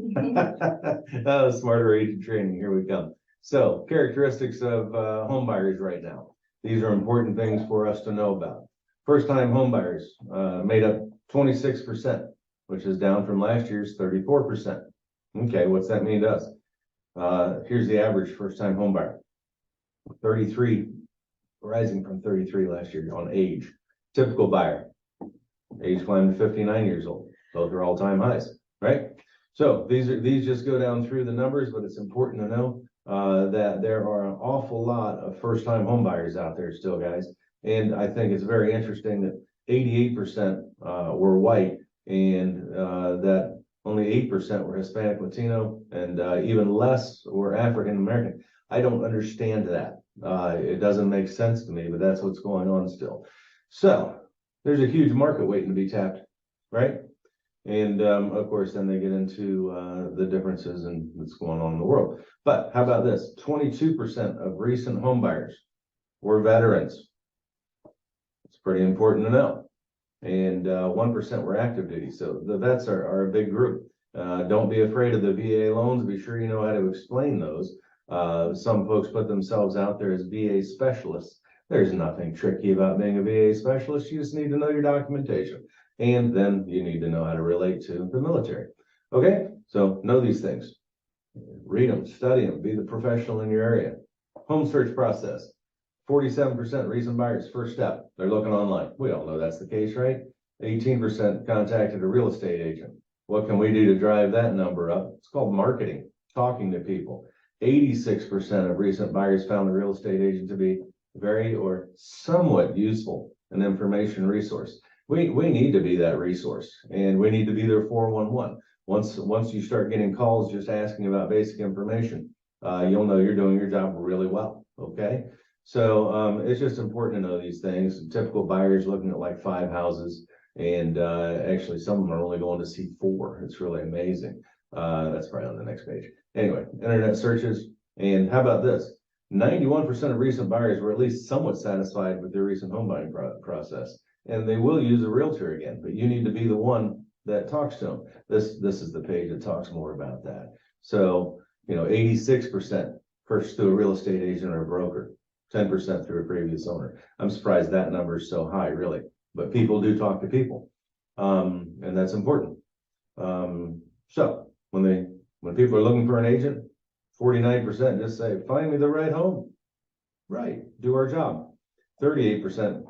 Oh, smarter agent training. Here we come. So characteristics of home buyers right now. These are important things for us to know about. First-time home buyers made up 26%, which is down from last year's 34%. Okay, what's that mean to us? Here's the average first-time home buyer. 33, rising from 33 last year on age. Typical buyer, age climbed to 59 years old. Those are all-time highs, right? So these just go down through the numbers, but it's important to know that there are an awful lot of first-time home buyers out there still, guys. And I think it's very interesting that 88% were white, and that only 8% were Hispanic, Latino, and even less were African American. I don't understand that. It doesn't make sense to me, but that's what's going on still. So there's a huge market waiting to be tapped, right? And of course, then they get into the differences and what's going on in the world. But how about this? 22% of recent home buyers were veterans. It's pretty important to know. And 1% were active duty. So the vets are a big group. Don't be afraid of the VA loans. Be sure you know how to explain those. Some folks put themselves out there as VA specialists. There's nothing tricky about being a VA specialist. You just need to know your documentation. And then you need to know how to relate to the military. Okay, so know these things. Read them, study them, be the professional in your area. Home search process. 47% recent buyers, first step, they're looking online. We all know that's the case, right? 18% contacted a real estate agent. What can we do to drive that number up? It's called marketing, talking to people. 86% of recent buyers found the real estate agent to be very or somewhat useful, an information resource. We need to be that resource, and we need to be their 411. Once you start getting calls just asking about basic information, you'll know you're doing your job really well. Okay, so it's just important to know these things. Typical buyers looking at like 5 houses, and actually some of them are only going to see 4. It's really amazing. That's probably on the next page. Anyway, internet searches, and how about this? 91% of recent buyers were at least somewhat satisfied with their recent home buying process. And they will use a realtor again, but you need to be the one that talks to them. This is the page that talks more about that. So, 86% purchased through a real estate agent or a broker, 10% through a previous owner. I'm surprised that number is so high, really. But people do talk to people, and that's important. So when people are looking for an agent, 49% just say, "Find me the right home." Right, do our job. 38%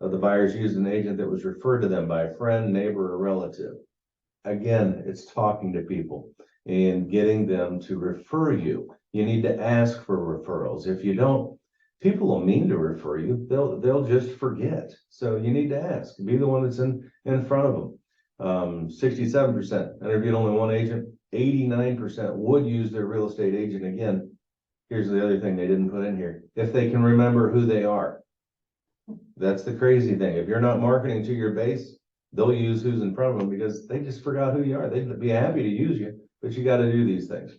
of the buyers used an agent that was referred to them by a friend, neighbor, or relative. Again, it's talking to people and getting them to refer you. You need to ask for referrals. If you don't, people will mean to refer you. They'll just forget. So you need to ask. Be the one that's in front of them. 67% interviewed only one agent. 89% would use their real estate agent again. Here's the other thing they didn't put in here. If they can remember who they are. That's the crazy thing. If you're not marketing to your base, they'll use who's in front of them because they just forgot who you are. They'd be happy to use you, but you got to do these things.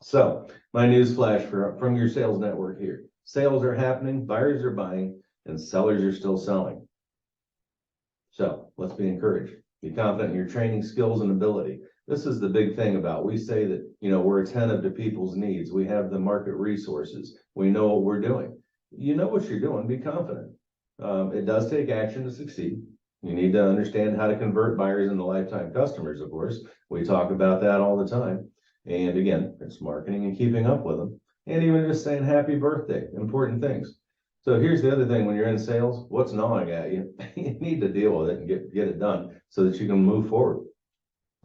So my news flash from your sales network here. Sales are happening, buyers are buying, and sellers are still selling. So let's be encouraged. Be confident in your training, skills, and ability. This is the big thing about, we say that, we're attentive to people's needs. We have the market resources. We know what we're doing. You know what you're doing, be confident. It does take action to succeed. You need to understand how to convert buyers into lifetime customers, of course. We talk about that all the time. And again, it's marketing and keeping up with them. And even just saying happy birthday, important things. So here's the other thing, when you're in sales, what's gnawing at you? You need to deal with it and get it done so that you can move forward.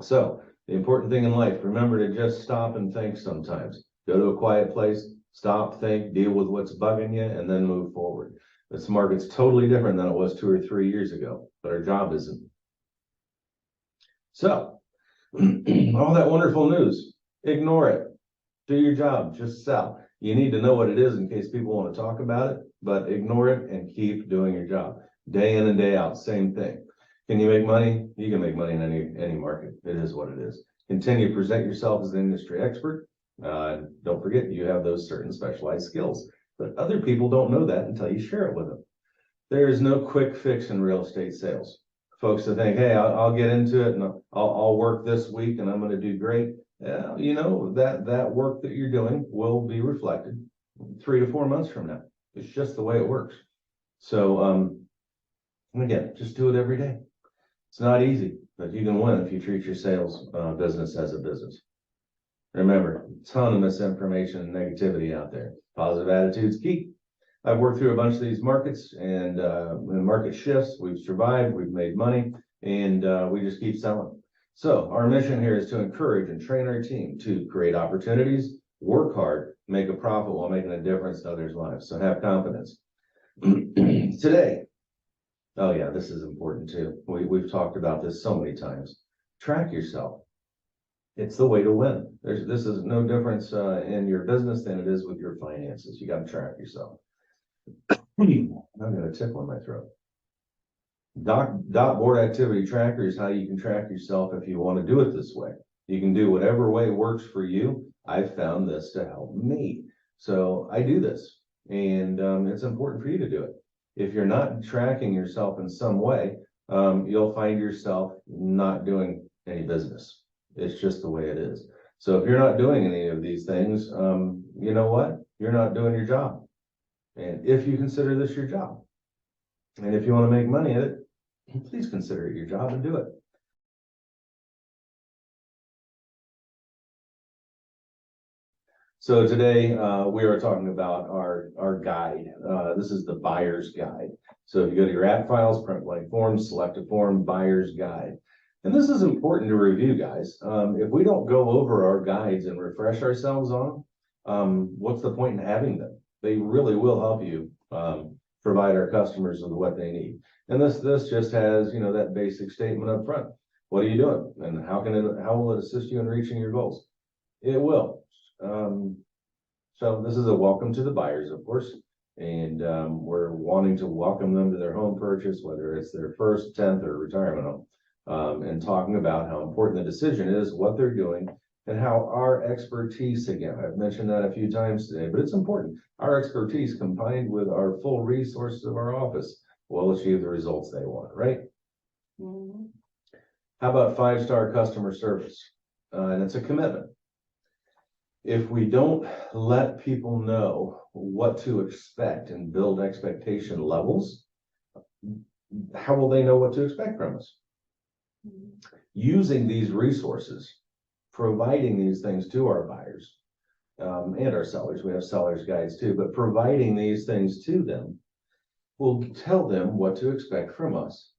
So the important thing in life, remember to just stop and think sometimes. Go to a quiet place, stop, think, deal with what's bugging you, and then move forward. This market's totally different than it was 2 or 3 years ago, but our job isn't. So, all that wonderful news, ignore it. Do your job, just sell. You need to know what it is in case people want to talk about it, but ignore it and keep doing your job. Day in and day out, same thing. Can you make money? You can make money in any market. It is what it is. Continue to present yourself as an industry expert. Don't forget, you have those certain specialized skills, but other people don't know that until you share it with them. There is no quick fix in real estate sales. folks to think, hey, I'll get into it and I'll work this week and I'm going to do great. You know, that work that you're doing will be reflected 3 to 4 months from now. It's just the way it works. So, and again, just do it every day. It's not easy, but you can win if you treat your sales business as a business. Remember, a ton of misinformation and negativity out there. Positive attitude's key. I've worked through a bunch of these markets and in market shifts, we've survived, we've made money, and we just keep selling. So our mission here is to encourage and train our team to create opportunities, work hard, make a profit while making a difference in others' lives. So have confidence. Today, oh yeah, this is important too. We've talked about this so many times. Track yourself. It's the way to win. This is no difference in your business than it is with your finances. You got to track yourself. I'm got a tickle in my throat. Dot board activity tracker is how you can track yourself if you want to do it this way. You can do whatever way works for you. I've found this to help me. So I do this, and it's important for you to do it. If you're not tracking yourself in some way, you'll find yourself not doing any business. It's just the way it is. So if you're not doing any of these things, you know what? You're not doing your job. And if you consider this your job, and if you want to make money at it, please consider it your job and do it. So today we are talking about our guide. This is the buyer's guide. So if you go to your app files, print blank forms, select a form, buyer's guide. And this is important to review, guys. If we don't go over our guides and refresh ourselves on them, what's the point in having them? They really will help you provide our customers with what they need. And this just has, you know, that basic statement up front. What are you doing? And how will it assist you in reaching your goals? It will. So this is a welcome to the buyers, of course. And we're wanting to welcome them to their home purchase, whether it's their first, 10th, or retirement home. And talking about how important the decision is, what they're doing, and how our expertise, again, I've mentioned that a few times today, but it's important. Our expertise combined with our full resources of our office will achieve the results they want, right? Mm-hmm. How about 5-star customer service? And it's a commitment. If we don't let people know what to expect and build expectation levels, how will they know what to expect from us? Mm-hmm. Using these resources, providing these things to our buyers and our sellers, we have sellers guides too, but providing these things to them will tell them what to expect from us.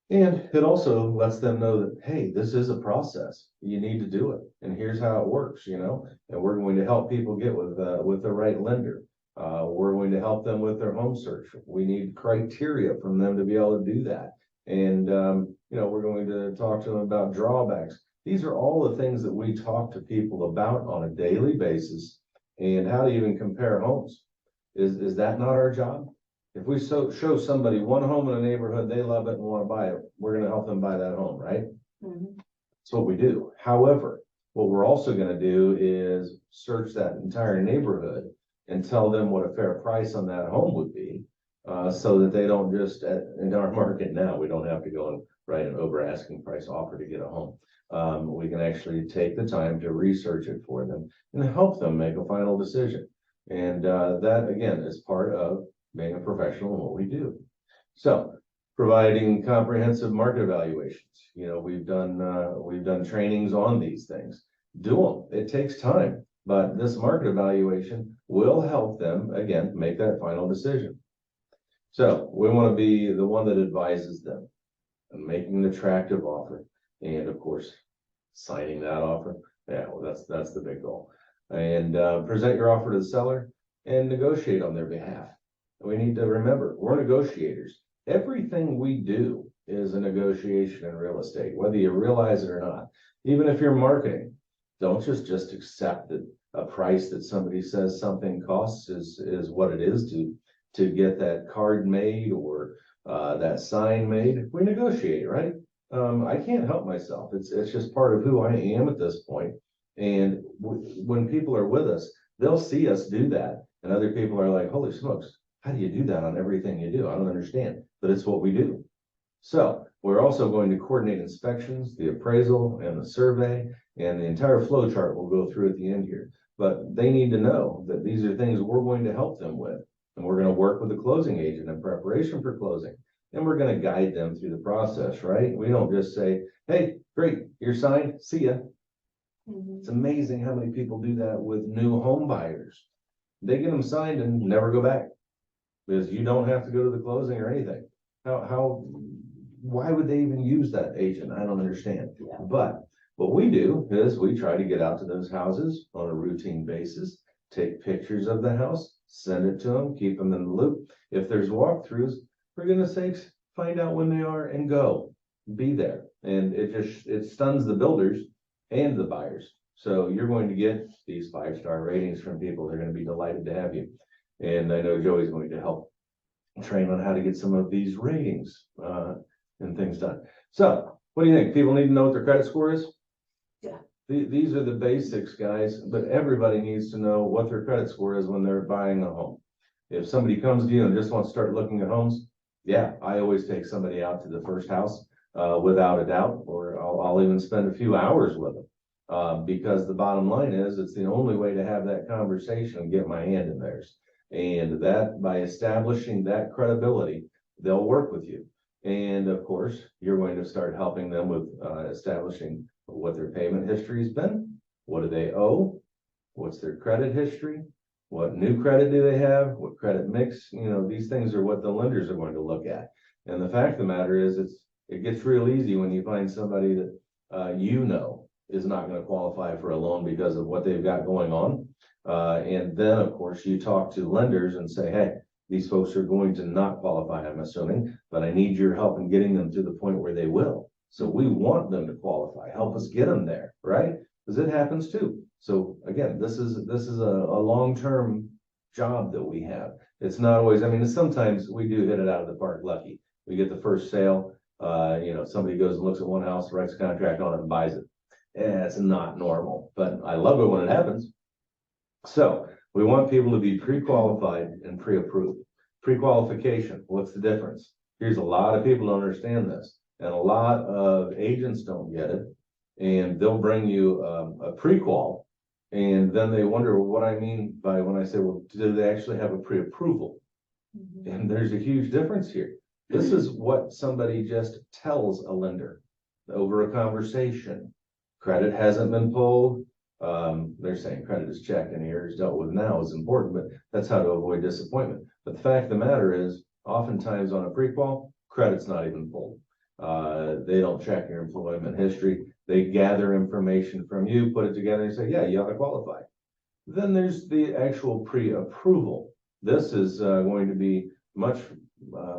And it also lets them know that, hey, this is a process. You need to do it. And here's how it works, you know, and we're going to help people get with the right lender. We're going to help them with their home search. We need criteria from them to be able to do that. And, you know, we're going to talk to them about drawbacks. These are all the things that we talk to people about on a daily basis, and how to even compare homes. Is that not our job? If we show somebody one home in a neighborhood, they love it and want to buy it, we're going to help them buy that home, right? Mm-hmm. That's what we do. However, what we're also going to do is search that entire neighborhood and tell them what a fair price on that home would be, so that they don't just, in our market now, we don't have to go and write an over asking price offer to get a home. We can actually take the time to research it for them and help them make a final decision. And that, again, is part of being a professional in what we do. So providing comprehensive market evaluations. You know, we've done trainings on these things. Do them. It takes time, but this market evaluation will help them, again, make that final decision. So we want to be the one that advises them and making an attractive offer. And of course, signing that offer. Yeah, well, that's the big goal. And present your offer to the seller and negotiate on their behalf. We need to remember, we're negotiators. Everything we do is a negotiation in real estate, whether you realize it or not. Even if you're marketing, don't just accept that a price that somebody says something costs is what it is to get that card made or that sign made. We negotiate, right? I can't help myself. It's just part of who I am at this point. And when people are with us, they'll see us do that. And other people are like, holy smokes, how do you do that on everything you do? I don't understand, but it's what we do. So We're also going to coordinate inspections, the appraisal and the survey, and the entire flow chart will go through at the end here. But they need to know that these are things we're going to help them with. And we're going to work with the closing agent in preparation for closing. And we're going to guide them through the process, right? We don't just say, hey, great, you're signed, see ya. It's amazing how many people do that with new home buyers. They get them signed and never go back because you don't have to go to the closing or anything. Why would they even use that agent? I don't understand. Yeah. But what we do is we try to get out to those houses on a routine basis, take pictures of the house, send it to them, keep them in the loop. If there's walkthroughs, for goodness sakes, find out when they are and go. Be there. And it stuns the builders and the buyers. So you're going to get these 5-star ratings from people. They're going to be delighted to have you. And I know Joey's going to help train on how to get some of these ratings and things done. So what do you think? People need to know what their credit score is? Yeah. These are the basics, guys, but everybody needs to know what their credit score is when they're buying a home. If somebody comes to you and just wants to start looking at homes, yeah, I always take somebody out to the first house without a doubt, or I'll even spend a few hours with them because the bottom line is it's the only way to have that conversation and get my hand in theirs. And that by establishing that credibility, they'll work with you. And of course, you're going to start helping them with establishing what their payment history has been. What do they owe? What's their credit history? What new credit do they have? What credit mix? You know, these things are what the lenders are going to look at. And the fact of the matter is it gets real easy when you find somebody that you know is not going to qualify for a loan because of what they've got going on. And then, of course, you talk to lenders and say, hey, these folks are going to not qualify, I'm assuming, but I need your help in getting them to the point where they will. So we want them to qualify. Help us get them there, right? Because it happens too. So again, this is a long-term job that we have. It's not always, I mean, sometimes we do hit it out of the park lucky. We get the first sale, somebody goes and looks at one house, writes a contract on it and buys it. It's not normal, but I love it when it happens. So we want people to be pre-qualified and pre-approved. Pre-qualification, what's the difference? Here's a lot of people don't understand this, and a lot of agents don't get it, and they'll bring you a pre-qual, and then they wonder what I mean by when I say, well, do they actually have a pre-approval? And there's a huge difference here. This is what somebody just tells a lender over a conversation. Credit hasn't been pulled. They're saying credit is checked and here is dealt with now is important, but that's how to avoid disappointment. But the fact of the matter is, oftentimes on a pre-qual, credit's not even pulled. They don't check your employment history. They gather information from you, put it together and say, yeah, you ought to qualify. Then there's the actual pre-approval. This is going to be much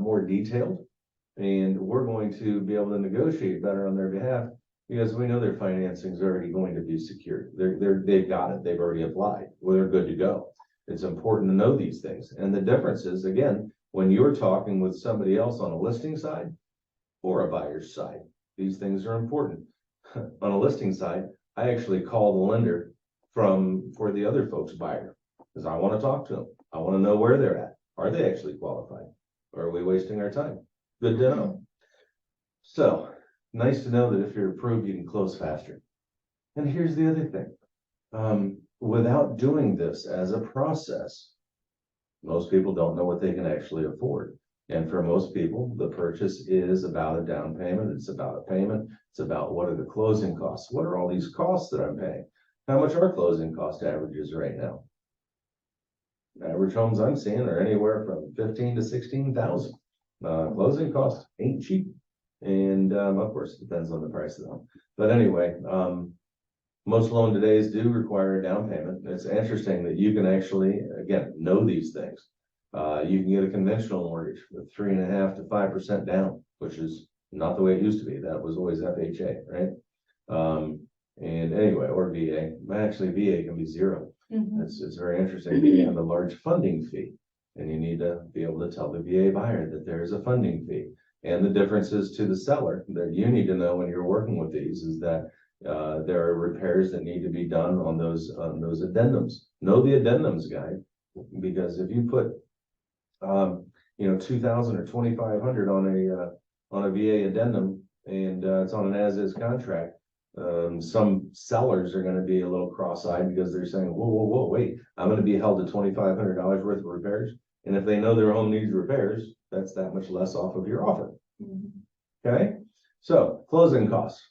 more detailed, and we're going to be able to negotiate better on their behalf because we know their financing is already going to be secured. They've got it. They've already applied. Well, they're good to go. It's important to know these things. And the difference is, again, when you're talking with somebody else on a listing side or a buyer's side, these things are important. On a listing side, I actually call the lender for the other folks' buyer because I want to talk to them. I want to know where they're at. Are they actually qualified? Or are we wasting our time? Good to know. So nice to know that if you're approved, you can close faster. And here's the other thing. Without doing this as a process, most people don't know what they can actually afford. And for most people, the purchase is about a down payment. It's about a payment. It's about what are the closing costs? What are all these costs that I'm paying? How much are closing cost averages right now? Average homes I'm seeing are anywhere from 15 to 16,000. Closing costs ain't cheap. And of course, it depends on the price of them. But anyway, most loan todays do require a down payment. It's interesting that you can actually, again, know these things. You can get a conventional mortgage with 3.5% to 5% down, which is not the way it used to be. That was always FHA, right? And anyway, or VA. Actually, VA can be zero. It's very interesting. You have a large funding fee, and you need to be able to tell the VA buyer that there is a funding fee. And the differences to the seller that you need to know when you're working with these is that there are repairs that need to be done on those addendums. Know the addendums, guy, because if you put 2,000 or 2,500 on a VA addendum and it's on an as-is contract, some sellers are gonna be a little cross-eyed because they're saying, whoa, wait, I'm gonna be held to $2,500 worth of repairs. And if they know their home needs repairs, that's that much less off of your offer. Okay, so closing costs.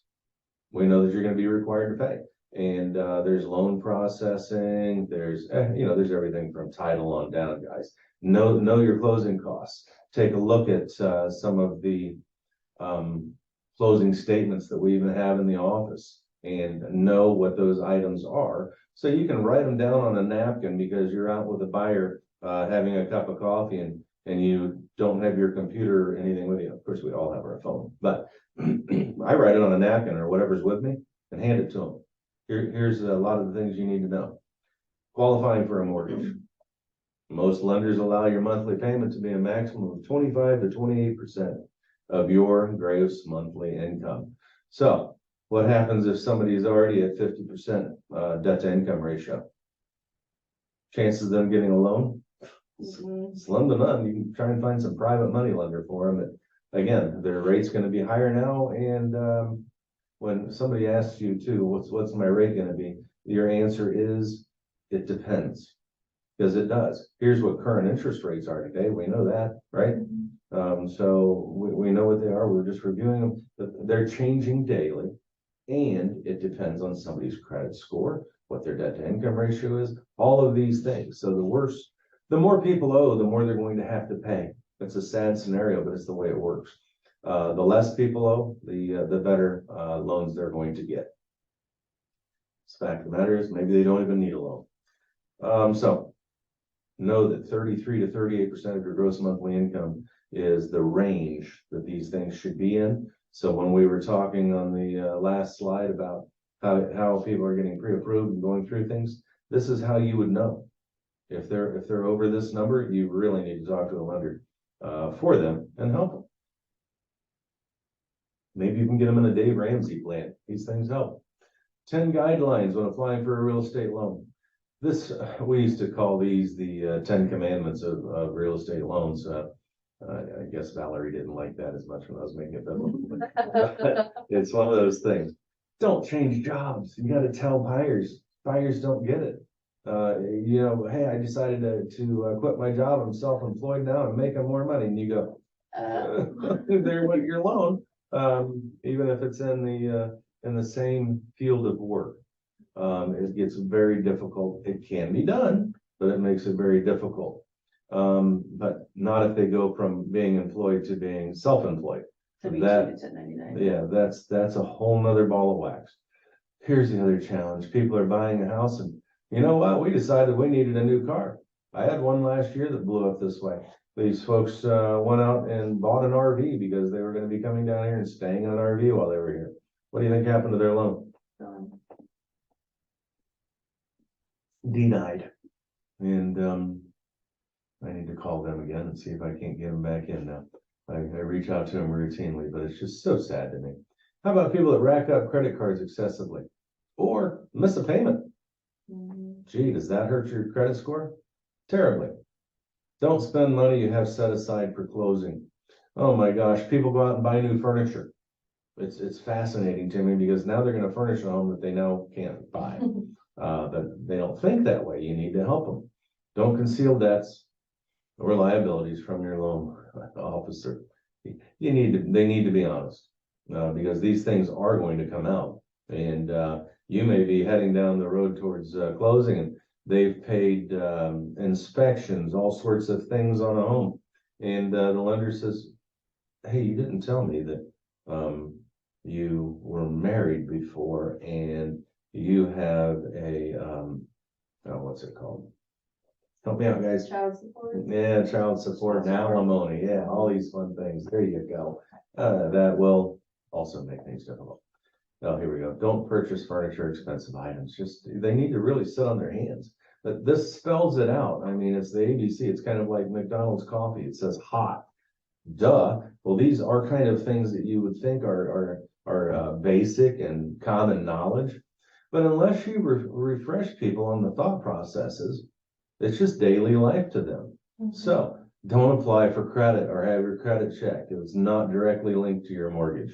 We know that you're gonna be required to pay. And there's loan processing, there's there's everything from title on down, guys. Know your closing costs. Take a look at some of the closing statements that we even have in the office and know what those items are. So you can write them down on a napkin because you're out with a buyer having a cup of coffee and you don't have your computer or anything with you. Of course, we all have our phone, but I write it on a napkin or whatever's with me and hand it to them. Here's a lot of the things you need to know. Qualifying for a mortgage. Most lenders allow your monthly payment to be a maximum of 25 to 28% of your gross monthly income. So what happens if somebody is already at 50% debt to income ratio? Chances of them getting a loan? Slim to none. You can try and find some private money lender for them. But again, their rate's going to be higher now. And when somebody asks you too, what's my rate going to be? Your answer is, it depends. Because it does. Here's what current interest rates are today. We know that, right? So we know what they are. We're just reviewing them. But they're changing daily. And it depends on somebody's credit score, what their debt to income ratio is, all of these things. So the more people owe, the more they're going to have to pay. It's a sad scenario, but it's the way it works. The less people owe, the better loans they're going to get. The fact of the matter is, maybe they don't even need a loan. So know that 33 to 38% of your gross monthly income is the range that these things should be in. So when we were talking on the last slide about how people are getting pre-approved and going through things, this is how you would know. If they're over this number, you really need to talk to a lender for them and help them. Maybe you can get them in a Dave Ramsey plan. These things help. 10 guidelines when applying for a real estate loan. We used to call these the 10 commandments of real estate loans. I guess Valerie didn't like that as much when I was making it biblical. It's one of those things. Don't change jobs. You got to tell buyers. Buyers don't get it. Hey, I decided to quit my job. I'm self-employed now. I'm making more money. And you go, there with your loan, even if it's in the same field of work. It gets very difficult. It can be done, but it makes it very difficult. But not if they go from being employed to being self-employed. Yeah, that's a whole nother ball of wax. Here's the other challenge. People are buying a house and you know what? We decided we needed a new car. I had one last year that blew up this way. These folks went out and bought an RV because they were going to be coming down here and staying in an RV while they were here. What do you think happened to their loan? Denied. And I need to call them again and see if I can't get them back in now. I reach out to them routinely, but it's just so sad to me. How about people that rack up credit cards excessively or miss a payment? Gee, does that hurt your credit score? Terribly. Don't spend money you have set aside for closing. Oh my gosh, people go out and buy new furniture. It's fascinating to me because now they're going to furnish a home that they now can't buy. But they don't think that way. You need to help them. Don't conceal debts or liabilities from your loan officer. They need to be honest because these things are going to come out. And you may be heading down the road towards closing and they've paid inspections, all sorts of things on a home. And the lender says, hey, you didn't tell me that you were married before and you have a, what's it called? Help me out, guys. Child support. Yeah, child support and alimony. Yeah, all these fun things. There you go. That will also make things difficult. Oh, here we go. Don't purchase furniture, expensive items. Just, they need to really sit on their hands. But this spells it out. I mean, it's the ABC. It's kind of like McDonald's coffee. It says hot. Duh. Well, these are kind of things that you would think are basic and common knowledge. But unless you refresh people on the thought processes, it's just daily life to them. So don't apply for credit or have your credit checked if it's not directly linked to your mortgage.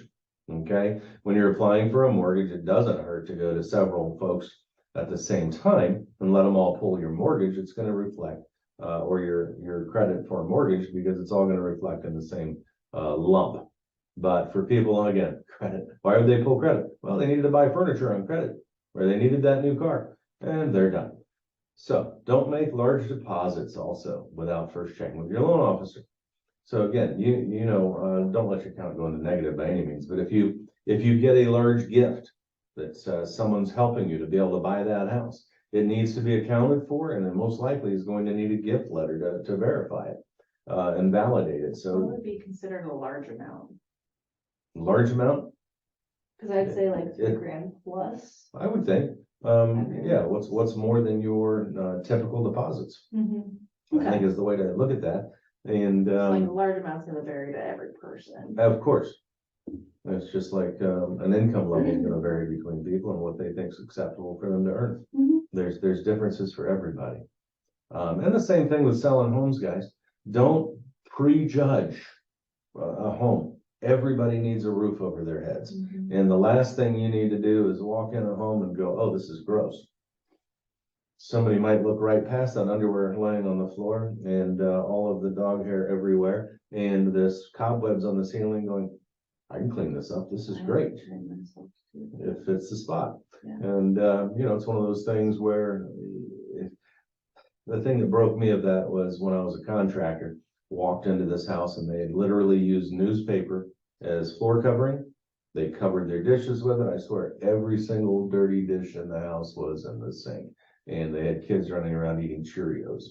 Okay, when you're applying for a mortgage, it doesn't hurt to go to several folks at the same time and let them all pull your mortgage. It's going to reflect or your credit for a mortgage, because it's all going to reflect in the same lump. But for people, again, credit, why would they pull credit? Well, they needed to buy furniture on credit, or they needed that new car, and they're done. So don't make large deposits also without first checking with your loan officer. So again, don't let your account go into negative by any means, but if you get a large gift that someone's helping you to be able to buy that house, it needs to be accounted for, and then most likely is going to need a gift letter to verify it and validate it. What So would be considered a large amount? large amount, Cause I'd say like It- $3,000 plus. I would think. Okay. Yeah, what's more than your typical deposits? I think is the way to look at that. And Like a large amount's gonna vary to every person. of course, it's just like an income level is going to vary between people and what they think is acceptable for them to earn. Mhm. There's differences for everybody. And the same thing with selling homes, guys. Don't prejudge a home. Everybody needs a roof over their heads. Mhm. And the last thing you need to do is walk in a home and go, oh, this is gross. Somebody might look right past that underwear laying on the floor and all of the dog hair everywhere and this cobwebs on the ceiling going, I can clean this up. This is I great like trim myself too. if it's the spot. Yeah. And, it's one of those things where the thing that broke me of that was when I was a contractor, walked into this house and they had literally used newspaper as floor covering. They covered their dishes with it. I swear every single dirty dish in the house was in the sink. And they had kids running around eating Cheerios.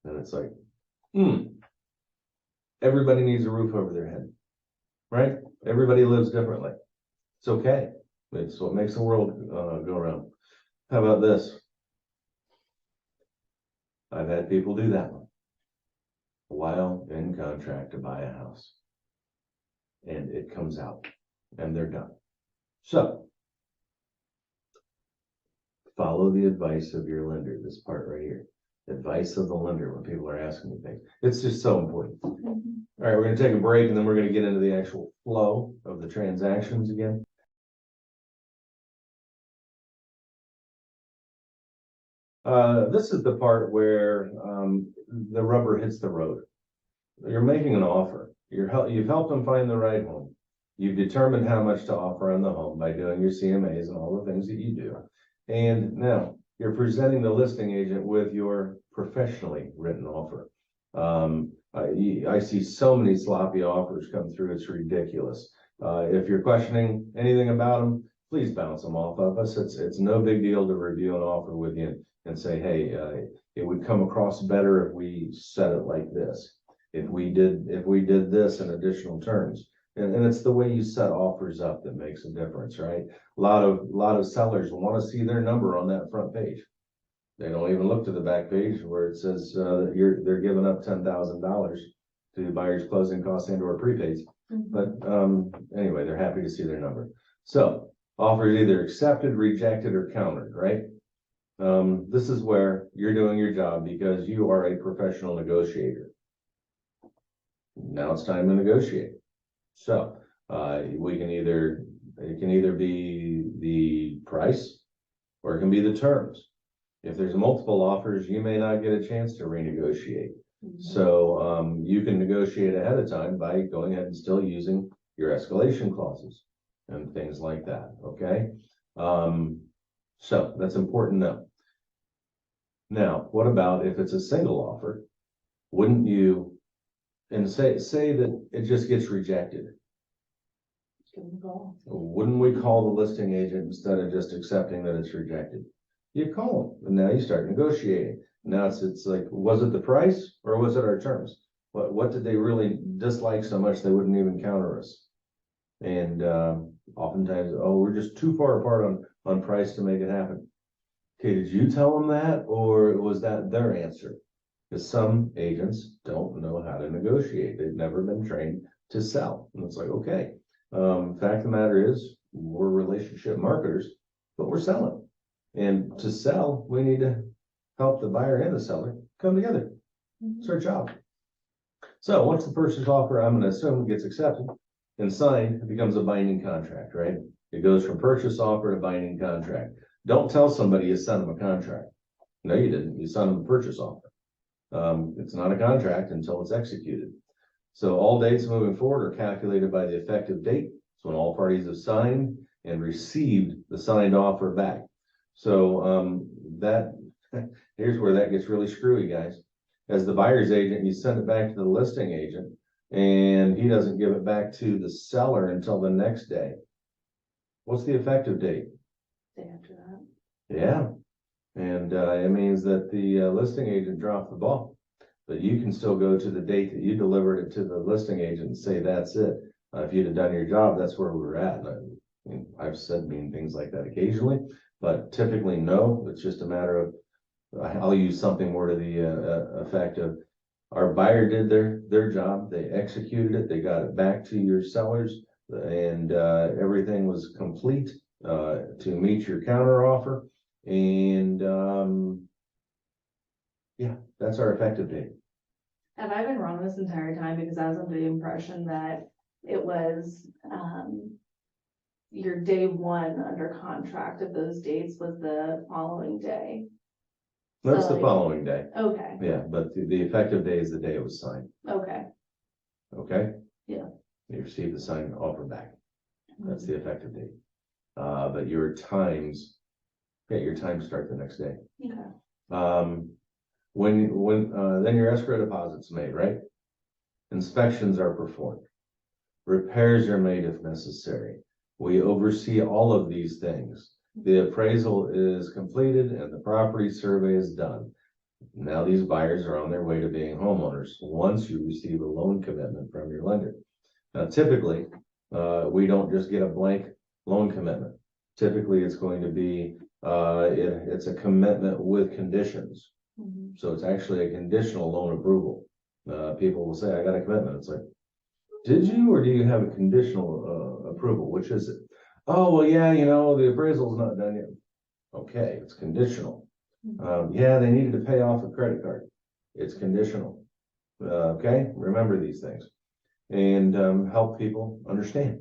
And it's like, everybody needs a roof over their head, right? Everybody lives differently. It's okay. It's what makes the world go around. How about this? I've had people do that one while in contract to buy a house. And it comes out and they're done. So follow the advice of your lender, this part right here. Advice of the lender when people are asking you things. It's just so important. All Mhm. right, we're gonna take a break and then we're gonna get into the actual flow of the transactions again. This is the part where the rubber hits the road. You're making an offer. You've helped them find the right home. You've determined how much to offer on the home by doing your CMAs and all the things that you do. And now you're presenting the listing agent with your professionally written offer. I see so many sloppy offers come through. It's ridiculous. If you're questioning anything about them, please bounce them off of us. It's no big deal to review an offer with you and say, hey, it would come across better if we said it like this. If we did this in additional terms. And it's the way you set offers up that makes a difference, right? A lot of sellers want to see their number on that front page. They don't even look to the back page where it says that they're giving up $10,000 to buyers' closing costs and or prepaids. Mhm. But anyway, they're happy to see their number. So offer is either accepted, rejected, or countered, right? This is where you're doing your job because you are a professional negotiator. Now it's time to negotiate. So it can either be the price or it can be the terms. If there's multiple offers, you may not get a chance to renegotiate. Mhm. So you can negotiate ahead of time by going ahead and still using your escalation clauses and things like that, okay? So that's important to know. Now, what about if it's a single offer? Wouldn't you, and say that it just gets rejected, Give them a call. wouldn't we call the listing agent instead of just accepting that it's rejected? You call them and now you start negotiating. Now it's like, was it the price or was it our terms? What did they really dislike so much they wouldn't even counter us? And oftentimes, oh, we're just too far apart on price to make it happen. Okay, did you tell them that or was that their answer? Because some agents don't know how to negotiate. They've never been trained to sell. And it's like, okay, fact of the matter is we're relationship marketers, but we're selling. And to sell, we need to help the buyer and the seller come together. Mhm. It's our job. So once the purchase offer, I'm gonna assume, gets accepted and signed, it becomes a binding contract, right? It goes from purchase offer to binding contract. Don't tell somebody you sent them a contract. No, you didn't. You sent them a purchase offer. It's not a contract until it's executed. So all dates moving forward are calculated by the effective date. So when all parties have signed and received the signed offer back. So, here's where that gets really screwy, guys. As the buyer's agent, you send it back to the listing agent and he doesn't give it back to the seller until the next day. What's the effective date? Day after that. Yeah. And, it means that the listing agent dropped the ball, but you can still go to the date that you delivered it to the listing agent and say, that's it. If you'd have done your job, that's where we were at. And I've said mean things like that occasionally, but typically no, it's just a matter of, I'll use something more to the effect of, our buyer did their job, they executed it, they got it back to your sellers, and everything was complete to meet your counter offer. And yeah, that's our effective date. Have I been wrong this entire time? Because I was under the impression that it was, your day one under contract of those dates was the following day. That's So, the like- following day. Okay, Yeah, but the effective day is the day it was signed, okay. okay? Yeah. You receive the signed offer back. That's the effective date. But your times start the next day. Okay. Then your escrow deposit's made, right? Inspections are performed. Repairs are made if necessary. We oversee all of these things. The appraisal is completed and the property survey is done. Now these buyers are on their way to being homeowners once you receive a loan commitment from your lender. Now typically, we don't just get a blank loan commitment. Typically, it's going to be, it's a commitment with conditions. Mhm. So it's actually a conditional loan approval. People will say, I got a commitment. It's like, did you, or do you have a conditional, approval? Which is it? Oh, well, yeah, the appraisal's not done yet. Okay, it's conditional. Yeah, they needed to pay off a credit card. It's conditional. Okay, remember these things and, help people understand.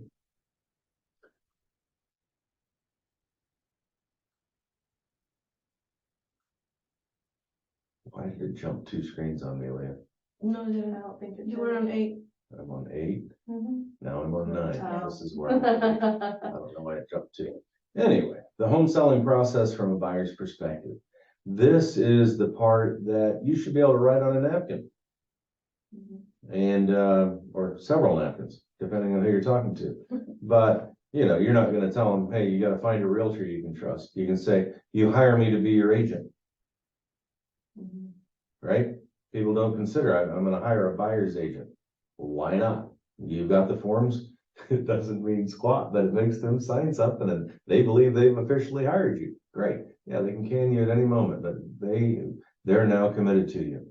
Why did it jump 2 screens on me, Leah? No, I don't think You were on 8. I'm on 8. Mhm. Now I'm on 9. Oh. This is where I don't know why it jumped to. Anyway, the home selling process from a buyer's perspective. This is the part that you should be able to write on a napkin Mhm. and, or several napkins, depending on who you're talking to. But, you're not going to tell them, hey, you got to find a realtor you can trust. You can say, you hire me to be your agent, Mhm. right? People don't consider, I'm going to hire a buyer's agent. Why not? You've got the forms. It doesn't mean squat, but it makes them sign something and they believe they've officially hired you. Great. Yeah, they can you at any moment, but they're now committed to you.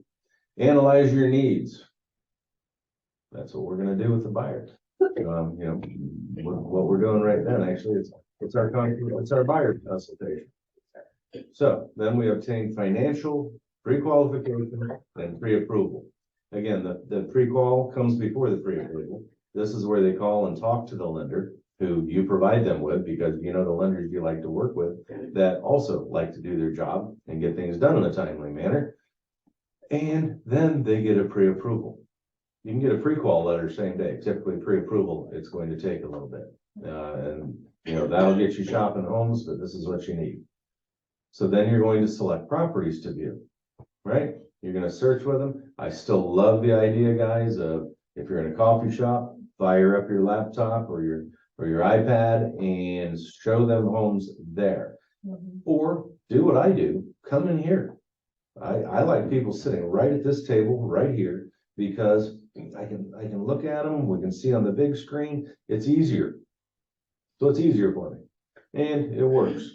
Analyze your needs. That's what we're gonna do with the buyer. What we're doing right then, actually, it's our buyer consultation. So then we obtain financial pre-qualification and pre-approval. Again, the pre-qual comes before the pre-approval. This is where they call and talk to the lender who you provide them with, because the lenders you like to work with that also like to do their job and get things done in a timely manner. And then they get a pre-approval. You can get a pre-qual letter same day. Typically pre-approval, it's going to take a little bit. And that'll get you shopping homes, but this is what you need. So then you're going to select properties to view, right? You're going to search with them. I still love the idea, guys, of if you're in a coffee shop, fire up your laptop or your iPad and show them homes there. Mhm. Or do what I do, come in here. I like people sitting right at this table, right here, because I can look at them, we can see on the big screen, it's easier. So it's easier for me. And it works.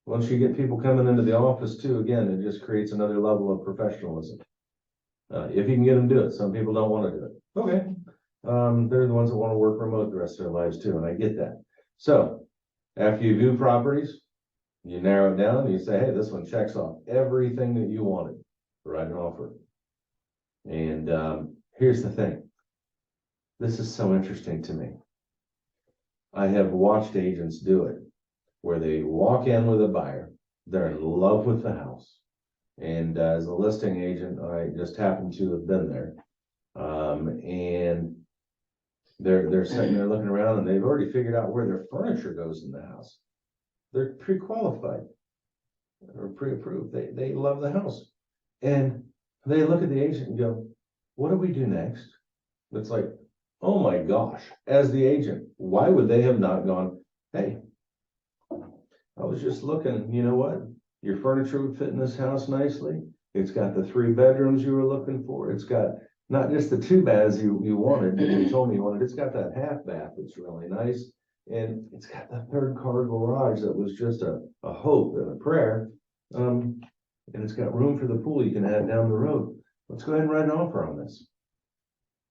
Once you get people coming into the office too, again, it just creates another level of professionalism. If you can get them to do it, some people don't want to do it. Okay. They're the ones that want to work remote the rest of their lives too, and I get that. So after you view properties, you narrow it down and you say, hey, this one checks off everything that you wanted to write an offer. And Here's the thing. This is so interesting to me. I have watched agents do it where they walk in with a buyer, they're in love with the house. And as a listing agent, I just happen to have been there. And they're sitting there looking around and they've already figured out where their furniture goes in the house. They're pre-qualified or pre-approved. They love the house. And they look at the agent and go, what do we do next? It's like, oh my gosh, as the agent, why would they have not gone, hey, I was just looking, you know what? Your furniture would fit in this house nicely. It's got the 3 bedrooms you were looking for. It's got not just the 2 baths you wanted, you told me you wanted. It's got that half bath that's really nice. And it's got the 3rd car garage that was just a hope and a prayer. And it's got room for the pool you can add down the road. Let's go ahead and write an offer on this.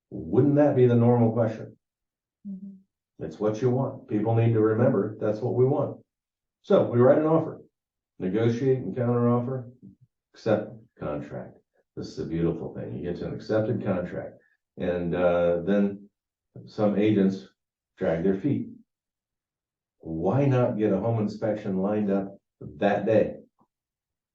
Wouldn't that be the normal question? It's what you want. People need to remember that's what we want. So we write an offer, negotiate and counter offer, accept contract. This is a beautiful thing. You get to an accepted contract, and then some agents drag their feet. Why not get a home inspection lined up that day?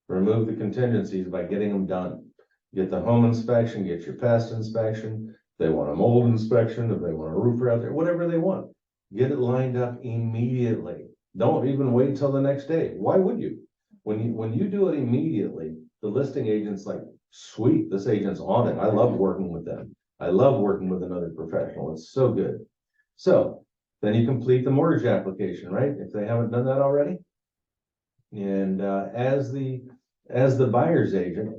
Remove the contingencies by getting them done. Get the home inspection, get your pest inspection. If they want a mold inspection, if they want a roofer out there, whatever they want, get it lined up immediately. Don't even wait till the next day. Why would you? When you do it immediately, the listing agent's like, sweet, this agent's on it. I love working with them. I love working with another professional. It's so good. So then you complete the mortgage application, right? If they haven't done that already. And as the buyer's agent,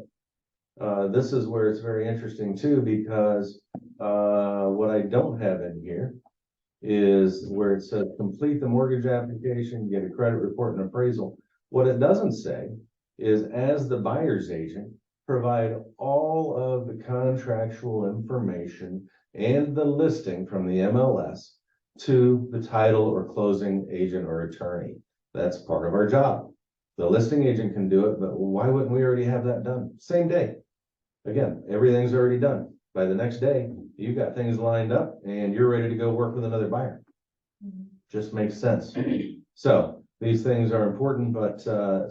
this is where it's very interesting too, because what I don't have in here is where it says complete the mortgage application, get a credit report and appraisal. What it doesn't say is, as the buyer's agent, provide all of the contractual information and the listing from the MLS to the title or closing agent or attorney. That's part of our job. The listing agent can do it, but why wouldn't we already have that done? Same day. Again, everything's already done. By the next day, you've got things lined up and you're ready to go work with another buyer. Just makes sense. So these things are important, but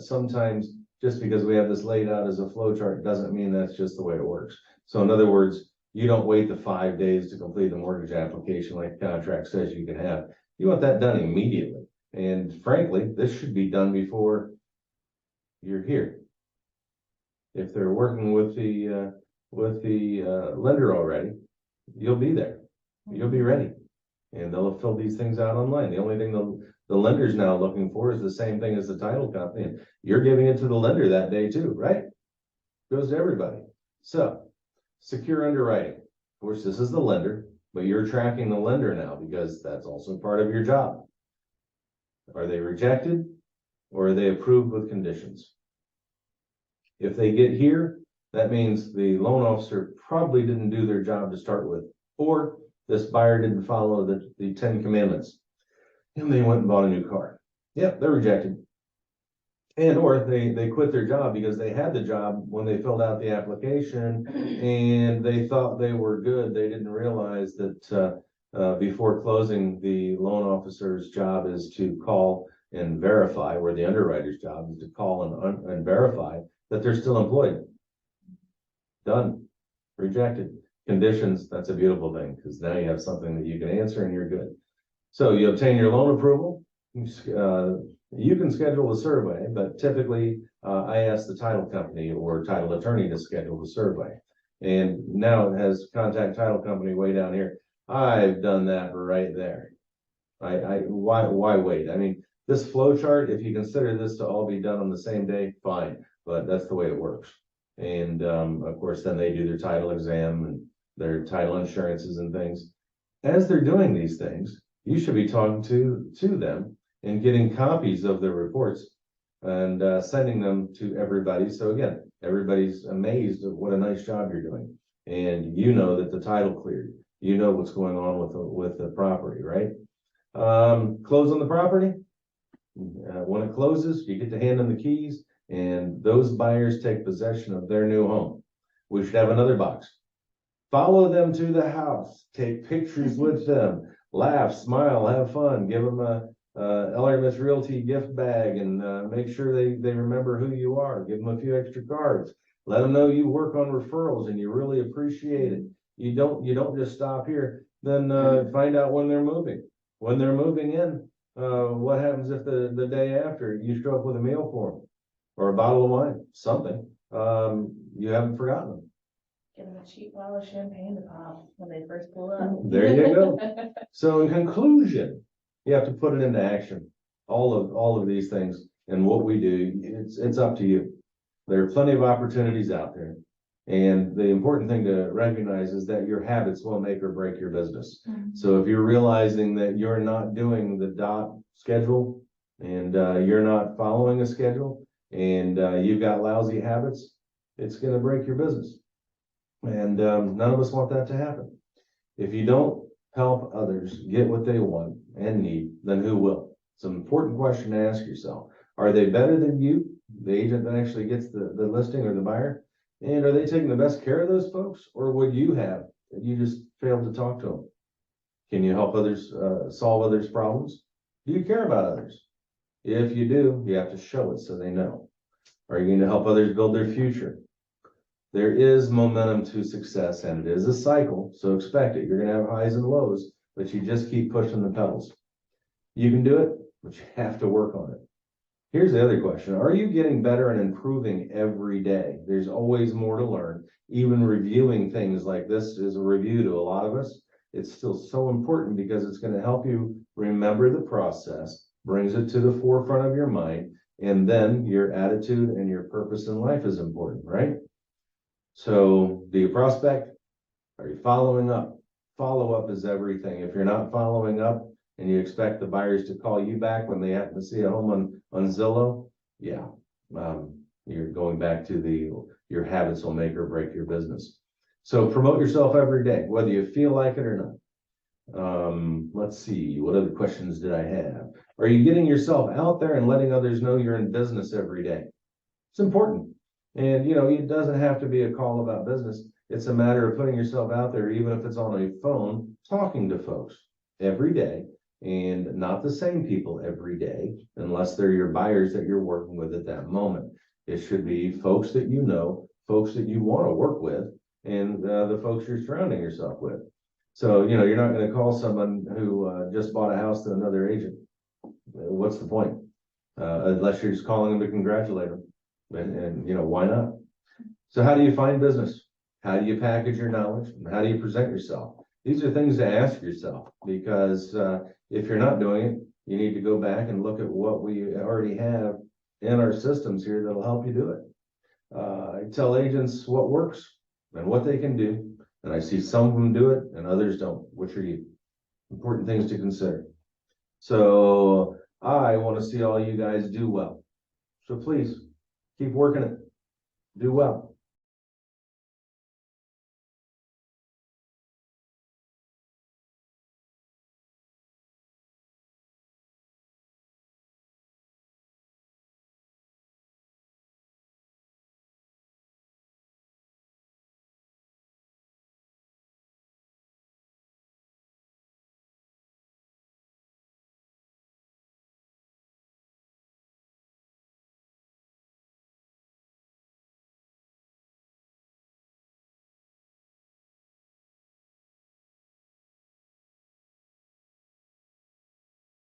sometimes just because we have this laid out as a flow chart doesn't mean that's just the way it works. So in other words, you don't wait the 5 days to complete the mortgage application like the contract says you can have. You want that done immediately. And frankly, this should be done before you're here. If they're working with the lender already, you'll be there. You'll be ready. And they'll fill these things out online. The only thing the lender's now looking for is the same thing as the title company. And you're giving it to the lender that day too, right? Goes to everybody. So, secure underwriting. Of course, this is the lender, but you're tracking the lender now because that's also part of your job. Are they rejected or are they approved with conditions? If they get here, that means the loan officer probably didn't do their job to start with, or this buyer didn't follow the 10 commandments and they went and bought a new car. Yep, they're rejected. And or they quit their job because they had the job when they filled out the application and they thought they were good. They didn't realize that before closing, the loan officer's job is to call and verify, where the underwriter's job is to call and verify that they're still employed. Done. Rejected. Conditions, that's a beautiful thing because now you have something that you can answer and you're good. So you obtain your loan approval. You can schedule a survey, but typically I ask the title company or title attorney to schedule the survey. And now it has contact title company way down here. I've done that right there. Why wait? I mean, this flow chart, if you consider this to all be done on the same day, fine, but that's the way it works. And of course, then they do their title exam and their title insurances and things. As they're doing these things, you should be talking to them and getting copies of their reports and sending them to everybody. So again, everybody's amazed at what a nice job you're doing. And you know that the title cleared. You know what's going on with the property, right? Close on the property. When it closes, you get to hand them the keys and those buyers take possession of their new home. We should have another box. Follow them to the house, take pictures with them, laugh, smile, have fun, give them a LRMS Realty gift bag, and make sure they remember who you are. Give them a few extra cards. Let them know you work on referrals and you really appreciate it. You don't just stop here. Then find out when they're moving. When they're moving in, what happens if the day after you show up with a meal for them or a bottle of wine, something? You haven't forgotten them. Give them a cheap bottle of champagne to pop when they first pull up. There you go. So in conclusion, you have to put it into action. All of these things and what we do, it's up to you. There are plenty of opportunities out there. And the important thing to recognize is that your habits will make or break your business. So if you're realizing that you're not doing the dot schedule and you're not following a schedule and you've got lousy habits, it's going to break your business. And none of us want that to happen. If you don't help others get what they want and need, then who will? It's an important question to ask yourself. Are they better than you, the agent that actually gets the listing or the buyer? And are they taking the best care of those folks? Or would you have, you just failed to talk to them? Can you help others solve others' problems? Do you care about others? If you do, you have to show it so they know. Are you going to help others build their future? There is momentum to success and it is a cycle, so expect it. You're going to have highs and lows, but you just keep pushing the pedals. You can do it, but you have to work on it. Here's the other question. Are you getting better and improving every day? There's always more to learn. Even reviewing things like this is a review to a lot of us. It's still so important because it's going to help you remember the process, brings it to the forefront of your mind, and then your attitude and your purpose in life is important, right? So do you prospect? Are you following up? Follow up is everything. If you're not following up and you expect the buyers to call you back when they happen to see a home on Zillow, yeah, you're going back to your habits will make or break your business. So promote yourself every day, whether you feel like it or not. Let's see, what other questions did I have? Are you getting yourself out there and letting others know you're in business every day? It's important. And, it doesn't have to be a call about business. It's a matter of putting yourself out there, even if it's on a phone, talking to folks every day and not the same people every day, unless they're your buyers that you're working with at that moment. It should be folks that you know, folks that you want to work with, and the folks you're surrounding yourself with. So, you're not going to call someone who just bought a house to another agent. What's the point? Unless you're just calling them to congratulate them. And why not? So how do you find business? How do you package your knowledge? How do you present yourself? These are things to ask yourself, because if you're not doing it, you need to go back and look at what we already have in our systems here that'll help you do it. I tell agents what works and what they can do, and I see some of them do it and others don't. Which are you? Important things to consider. So I want to see all you guys do well. So please keep working it. Do well.